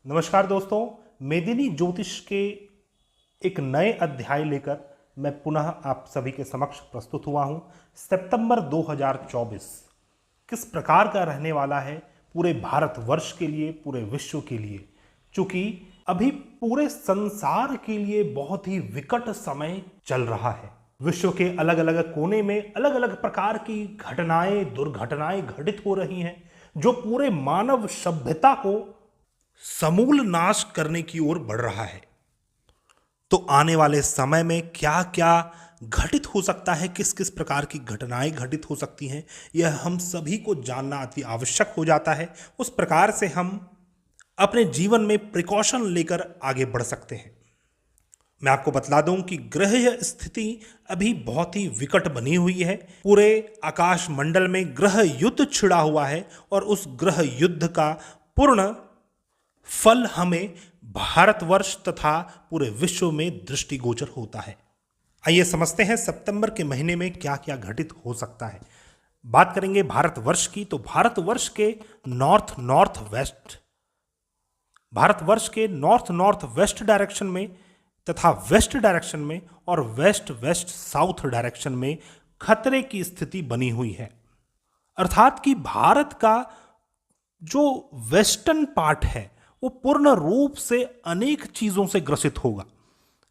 नमस्कार दोस्तों, मेदिनी ज्योतिष के एक नए अध्याय लेकर मैं पुनः आप सभी के समक्ष प्रस्तुत हुआ हूं। सितंबर 2024 किस प्रकार का रहने वाला है पूरे भारतवर्ष के लिए, पूरे विश्व के लिए। चूंकि अभी पूरे संसार के लिए बहुत ही विकट समय चल रहा है। विश्व के अलग अलग कोने में अलग अलग प्रकार की घटनाएं, दुर्घटनाएं घटित हो रही हैं, जो पूरे मानव सभ्यता को समूल नाश करने की ओर बढ़ रहा है। तो आने वाले समय में क्या क्या घटित हो सकता है, किस किस प्रकार की घटनाएं घटित हो सकती हैं, यह हम सभी को जानना अति आवश्यक हो जाता है। उस प्रकार से हम अपने जीवन में प्रिकॉशन लेकर आगे बढ़ सकते हैं। मैं आपको बतला दूं कि ग्रह स्थिति अभी बहुत ही विकट बनी हुई है। पूरे आकाश मंडल में ग्रह युद्ध छिड़ा हुआ है और उस ग्रह युद्ध का पूर्ण फल हमें भारतवर्ष तथा पूरे विश्व में दृष्टिगोचर होता है। आइए समझते हैं सितंबर के महीने में क्या क्या घटित हो सकता है। बात करेंगे भारतवर्ष की, तो भारतवर्ष के नॉर्थ नॉर्थ वेस्ट डायरेक्शन में तथा वेस्ट डायरेक्शन में और वेस्ट वेस्ट साउथ डायरेक्शन में खतरे की स्थिति बनी हुई है। अर्थात कि भारत का जो वेस्टर्न पार्ट है वो पूर्ण रूप से अनेक चीजों से ग्रसित होगा।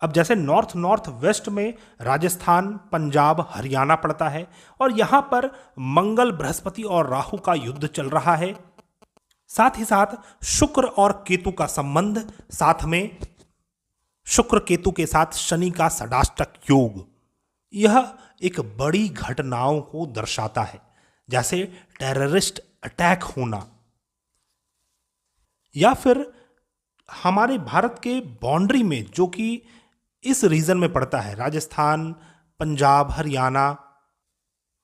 अब जैसे नॉर्थ वेस्ट में राजस्थान, पंजाब, हरियाणा पड़ता है और यहां पर मंगल, बृहस्पति और राहु का युद्ध चल रहा है। साथ ही साथ शुक्र और केतु का संबंध, साथ में शुक्र केतु के साथ शनि का षडाष्टक योग, यह एक बड़ी घटनाओं को दर्शाता है, जैसे टेररिस्ट अटैक होना या फिर हमारे भारत के बाउंड्री में, जो कि इस रीजन में पड़ता है, राजस्थान, पंजाब, हरियाणा,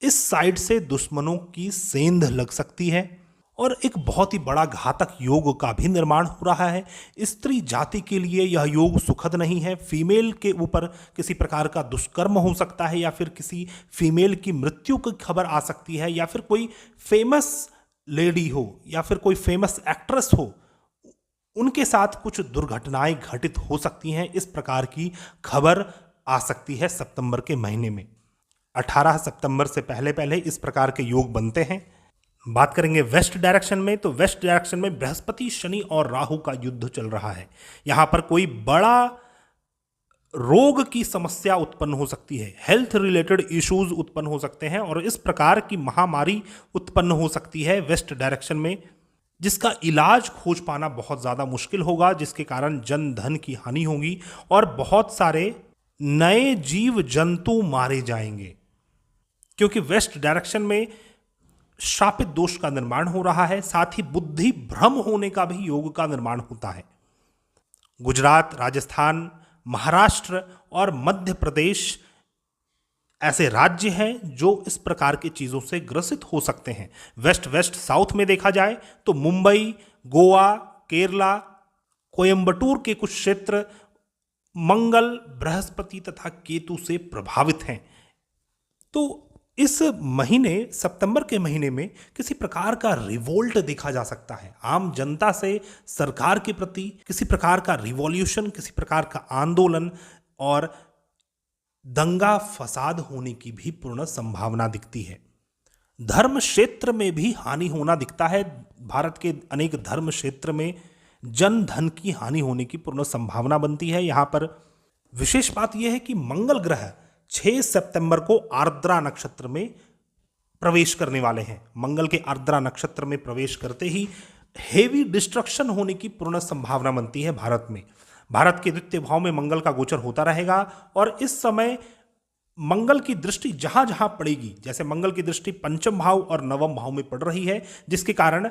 इस साइड से दुश्मनों की सेंध लग सकती है और एक बहुत ही बड़ा घातक योग का भी निर्माण हो रहा है। स्त्री जाति के लिए यह योग सुखद नहीं है। फीमेल के ऊपर किसी प्रकार का दुष्कर्म हो सकता है या फिर किसी फीमेल की मृत्यु की खबर आ सकती है, या फिर कोई फेमस लेडी हो या फिर कोई फेमस एक्ट्रेस हो, उनके साथ कुछ दुर्घटनाएं घटित हो सकती हैं। इस प्रकार की खबर आ सकती है सितंबर के महीने में। 18 सितंबर से पहले पहले इस प्रकार के योग बनते हैं। बात करेंगे वेस्ट डायरेक्शन में, तो वेस्ट डायरेक्शन में बृहस्पति, शनि और राहु का युद्ध चल रहा है। यहां पर कोई बड़ा रोग की समस्या उत्पन्न हो सकती है, हेल्थ रिलेटेड इश्यूज उत्पन्न हो सकते हैं और इस प्रकार की महामारी उत्पन्न हो सकती है वेस्ट डायरेक्शन में, जिसका इलाज खोज पाना बहुत ज़्यादा मुश्किल होगा, जिसके कारण जन धन की हानि होगी और बहुत सारे नए जीव जंतु मारे जाएंगे, क्योंकि वेस्ट डायरेक्शन में शापित दोष का निर्माण हो रहा है। साथ ही बुद्धि भ्रम होने का भी योग का निर्माण होता है। गुजरात, राजस्थान, महाराष्ट्र और मध्य प्रदेश ऐसे राज्य हैं जो इस प्रकार की चीजों से ग्रसित हो सकते हैं। वेस्ट वेस्ट साउथ में देखा जाए तो मुंबई, गोवा, केरला, कोयंबटूर के कुछ क्षेत्र मंगल, बृहस्पति तथा केतु से प्रभावित हैं। तो इस महीने, सितंबर के महीने में किसी प्रकार का रिवोल्ट देखा जा सकता है। आम जनता से सरकार के प्रति किसी प्रकार का रिवॉल्यूशन, किसी प्रकार का आंदोलन और दंगा फसाद होने की भी पूर्ण संभावना दिखती है। धर्म क्षेत्र में भी हानि होना दिखता है। भारत के अनेक धर्म क्षेत्र में जन धन की हानि होने की पूर्ण संभावना बनती है। यहां पर विशेष बात यह है कि मंगल ग्रह 6 सितंबर को आर्द्रा नक्षत्र में प्रवेश करने वाले हैं। मंगल के आर्द्रा नक्षत्र में प्रवेश करते ही हेवी डिस्ट्रक्शन होने की पूर्ण संभावना बनती है भारत में। भारत के द्वितीय भाव में मंगल का गोचर होता रहेगा और इस समय मंगल की दृष्टि जहां जहां पड़ेगी, जैसे मंगल की दृष्टि पंचम भाव और नवम भाव में पड़ रही है, जिसके कारण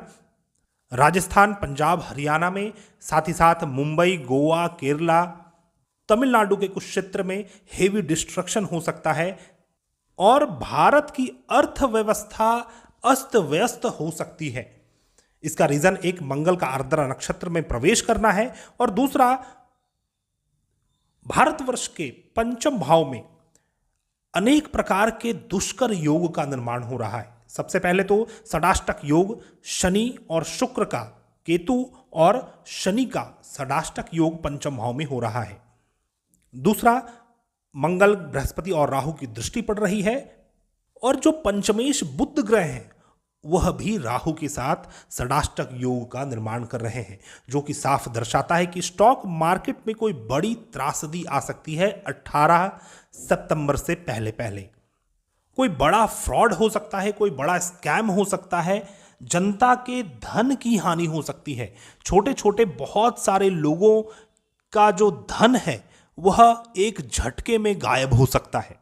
राजस्थान, पंजाब, हरियाणा में, साथ ही साथ मुंबई, गोवा, केरला, तमिलनाडु के कुछ क्षेत्र में हेवी डिस्ट्रक्शन हो सकता है और भारत की अर्थव्यवस्था अस्त व्यस्त हो सकती है। इसका रीजन एक मंगल का आर्द्रा नक्षत्र में प्रवेश करना है और दूसरा भारतवर्ष के पंचम भाव में अनेक प्रकार के दुष्कर योग का निर्माण हो रहा है। सबसे पहले तो षडाष्टक योग शनि और शुक्र का, केतु और शनि का षडाष्टक योग पंचम भाव में हो रहा है। दूसरा, मंगल, बृहस्पति और राहु की दृष्टि पड़ रही है और जो पंचमेश बुध ग्रह हैं वह भी राहु के साथ षडाष्टक योग का निर्माण कर रहे हैं, जो कि साफ दर्शाता है कि स्टॉक मार्केट में कोई बड़ी त्रासदी आ सकती है 18 सितंबर से पहले पहले। कोई बड़ा फ्रॉड हो सकता है, कोई बड़ा स्कैम हो सकता है, जनता के धन की हानि हो सकती है। छोटे छोटे बहुत सारे लोगों का जो धन है वह एक झटके में गायब हो सकता है।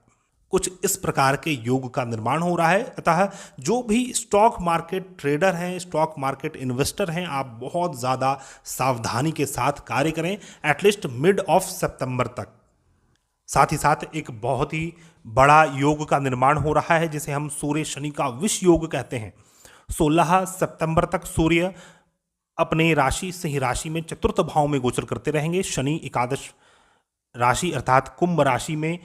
कुछ इस प्रकार के योग का निर्माण हो रहा है। अतः जो भी स्टॉक मार्केट ट्रेडर हैं, स्टॉक मार्केट इन्वेस्टर हैं, आप बहुत ज़्यादा सावधानी के साथ कार्य करें एटलीस्ट मिड ऑफ सितंबर तक। साथ ही साथ एक बहुत ही बड़ा योग का निर्माण हो रहा है जिसे हम सूर्य शनि का विष योग कहते हैं। 16 सितंबर तक सूर्य अपने राशि सिंह राशि में चतुर्थ भाव में गोचर करते रहेंगे। शनि एकादश राशि अर्थात कुंभ राशि में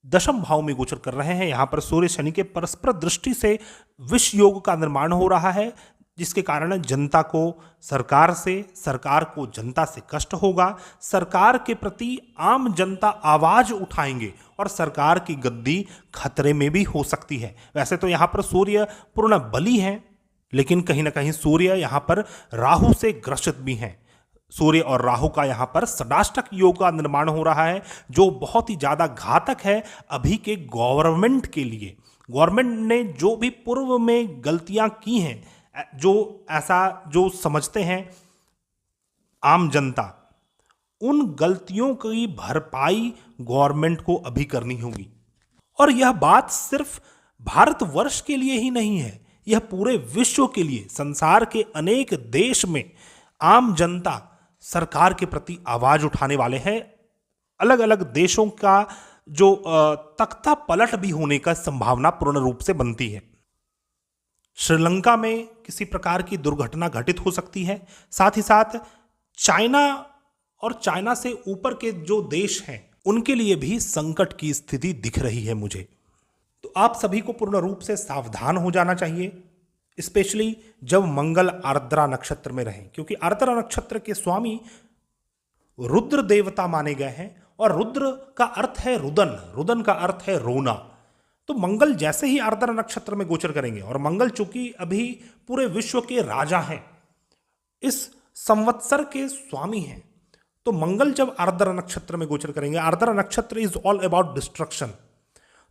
दशम भाव में गोचर कर रहे हैं। यहाँ पर सूर्य शनि के परस्पर दृष्टि से विष योग का निर्माण हो रहा है, जिसके कारण जनता को सरकार से, सरकार को जनता से कष्ट होगा। सरकार के प्रति आम जनता आवाज उठाएंगे और सरकार की गद्दी खतरे में भी हो सकती है। वैसे तो यहाँ पर सूर्य पूर्ण बली हैं, लेकिन कहीं ना कहीं सूर्य यहाँ पर राहु से ग्रसित भी हैं। सूर्य और राहु का यहाँ पर षडाष्टक योग का निर्माण हो रहा है, जो बहुत ही ज़्यादा घातक है अभी के गवर्नमेंट के लिए। गवर्नमेंट ने जो भी पूर्व में गलतियां की हैं, जो समझते हैं आम जनता, उन गलतियों की भरपाई गवर्नमेंट को अभी करनी होगी। और यह बात सिर्फ भारतवर्ष के लिए ही नहीं है, यह पूरे विश्व के लिए। संसार के अनेक देश में आम जनता सरकार के प्रति आवाज उठाने वाले हैं। अलग अलग देशों का जो तख्ता पलट भी होने का संभावना पूर्ण रूप से बनती है। श्रीलंका में किसी प्रकार की दुर्घटना घटित हो सकती है। साथ ही साथ चाइना और चाइना से ऊपर के जो देश हैं उनके लिए भी संकट की स्थिति दिख रही है मुझे। तो आप सभी को पूर्ण रूप से सावधान हो जाना चाहिए, स्पेशली जब मंगल आर्द्रा नक्षत्र में रहें, क्योंकि आर्द्रा नक्षत्र के स्वामी रुद्र देवता माने गए हैं और रुद्र का अर्थ है रुदन, रुदन का अर्थ है रोना। तो मंगल जैसे ही आर्द्रा नक्षत्र में गोचर करेंगे, और मंगल चूंकि अभी पूरे विश्व के राजा हैं, इस संवत्सर के स्वामी हैं, तो मंगल जब आर्द्रा नक्षत्र में गोचर करेंगे, आर्द्रा नक्षत्र इज ऑल अबाउट डिस्ट्रक्शन,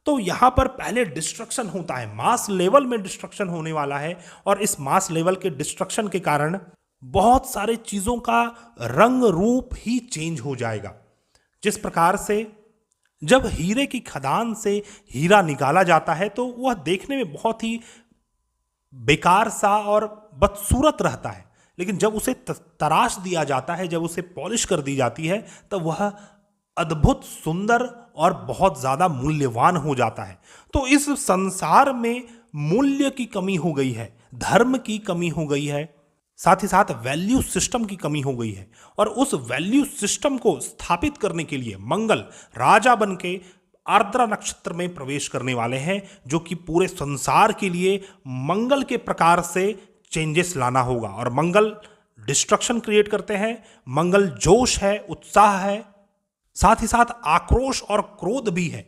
तो यहां पर पहले डिस्ट्रक्शन होता है, मास लेवल में डिस्ट्रक्शन होने वाला है। और इस मास लेवल के डिस्ट्रक्शन के कारण बहुत सारे चीजों का रंग रूप ही चेंज हो जाएगा। जिस प्रकार से जब हीरे की खदान से हीरा निकाला जाता है तो वह देखने में बहुत ही बेकार सा और बदसूरत रहता है, लेकिन जब उसे तराश दिया जाता है, जब उसे पॉलिश कर दी जाती है, तब वह अद्भुत सुंदर और बहुत ज्यादा मूल्यवान हो जाता है। तो इस संसार में मूल्य की कमी हो गई है, धर्म की कमी हो गई है, साथ ही साथ वैल्यू सिस्टम की कमी हो गई है। और उस वैल्यू सिस्टम को स्थापित करने के लिए मंगल राजा बन के आर्द्रा नक्षत्र में प्रवेश करने वाले हैं, जो कि पूरे संसार के लिए मंगल के प्रकार से चेंजेस लाना होगा। और मंगल डिस्ट्रक्शन क्रिएट करते हैं, मंगल जोश है, उत्साह है, साथ ही साथ आक्रोश और क्रोध भी है,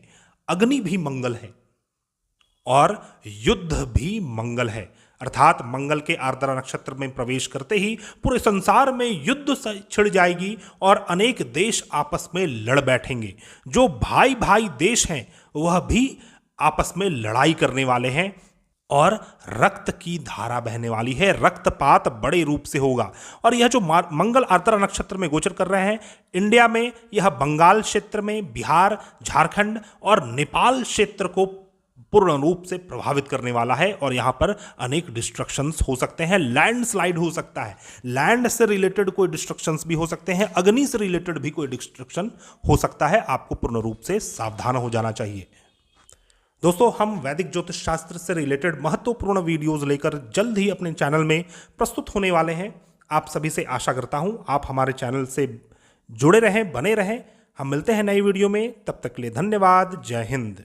अग्नि भी मंगल है और युद्ध भी मंगल है। अर्थात मंगल के आर्द्रा नक्षत्र में प्रवेश करते ही पूरे संसार में युद्ध छिड़ जाएगी और अनेक देश आपस में लड़ बैठेंगे। जो भाई भाई देश हैं वह भी आपस में लड़ाई करने वाले हैं और रक्त की धारा बहने वाली है, रक्तपात बड़े रूप से होगा। और यह जो मंगल आर्द्रा नक्षत्र में गोचर कर रहे हैं, इंडिया में यह बंगाल क्षेत्र में, बिहार, झारखंड और नेपाल क्षेत्र को पूर्ण रूप से प्रभावित करने वाला है। और यहां पर अनेक डिस्ट्रक्शंस हो सकते हैं, लैंडस्लाइड हो सकता है, लैंड से रिलेटेड कोई डिस्ट्रक्शंस भी हो सकते हैं, अग्नि से रिलेटेड भी कोई डिस्ट्रक्शन हो सकता है। आपको पूर्ण रूप से सावधान हो जाना चाहिए। दोस्तों, हम वैदिक ज्योतिष शास्त्र से रिलेटेड महत्वपूर्ण वीडियोस लेकर जल्द ही अपने चैनल में प्रस्तुत होने वाले हैं। आप सभी से आशा करता हूं आप हमारे चैनल से जुड़े रहें, बने रहें। हम मिलते हैं नई वीडियो में, तब तक के लिए धन्यवाद। जय हिंद।